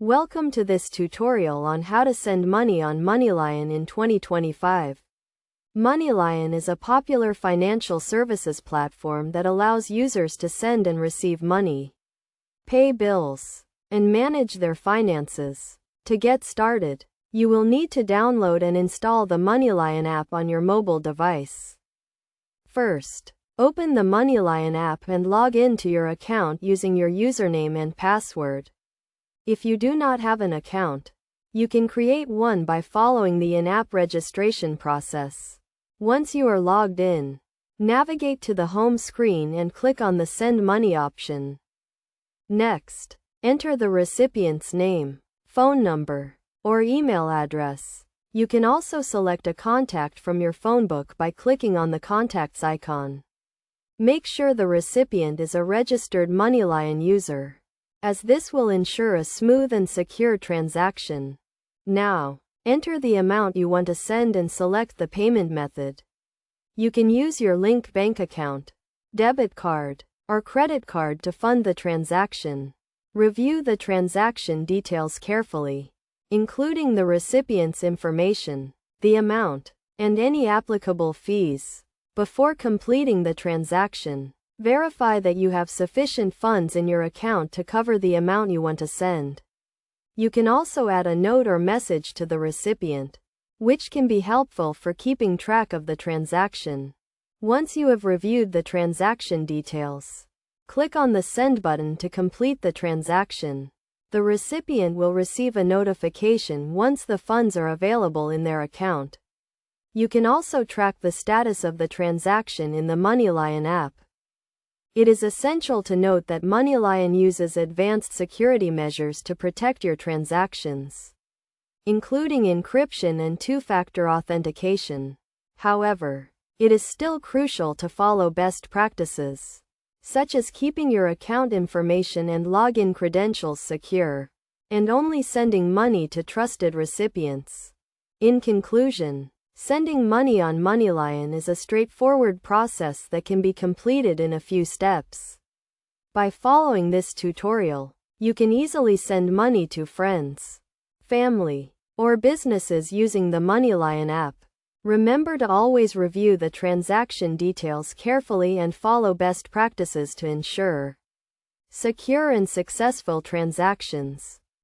Welcome to this tutorial on how to send money on Moneylion in 2025. Moneylion is a popular financial services platform that allows users to send and receive money, pay bills, and manage their finances. To get started, you will need to download and install the Moneylion app on your mobile device. First, open the Moneylion app and log in to your account using your username and password. If you do not have an account, you can create one by following the in-app registration process. Once you are logged in, navigate to the home screen and click on the Send Money option. Next, enter the recipient's name, phone number, or email address. You can also select a contact from your phone book by clicking on the contacts icon. Make sure the recipient is a registered Moneylion user, as this will ensure a smooth and secure transaction. Now, enter the amount you want to send and select the payment method. You can use your linked bank account, debit card, or credit card to fund the transaction. Review the transaction details carefully, including the recipient's information, the amount, and any applicable fees. Before completing the transaction, verify that you have sufficient funds in your account to cover the amount you want to send. You can also add a note or message to the recipient, which can be helpful for keeping track of the transaction. Once you have reviewed the transaction details, click on the Send button to complete the transaction. The recipient will receive a notification once the funds are available in their account. You can also track the status of the transaction in the Moneylion app. It is essential to note that Moneylion uses advanced security measures to protect your transactions, including encryption and two-factor authentication. However, it is still crucial to follow best practices, such as keeping your account information and login credentials secure, and only sending money to trusted recipients. In conclusion, sending money on Moneylion is a straightforward process that can be completed in a few steps. By following this tutorial, you can easily send money to friends, family, or businesses using the Moneylion app. Remember to always review the transaction details carefully and follow best practices to ensure secure and successful transactions.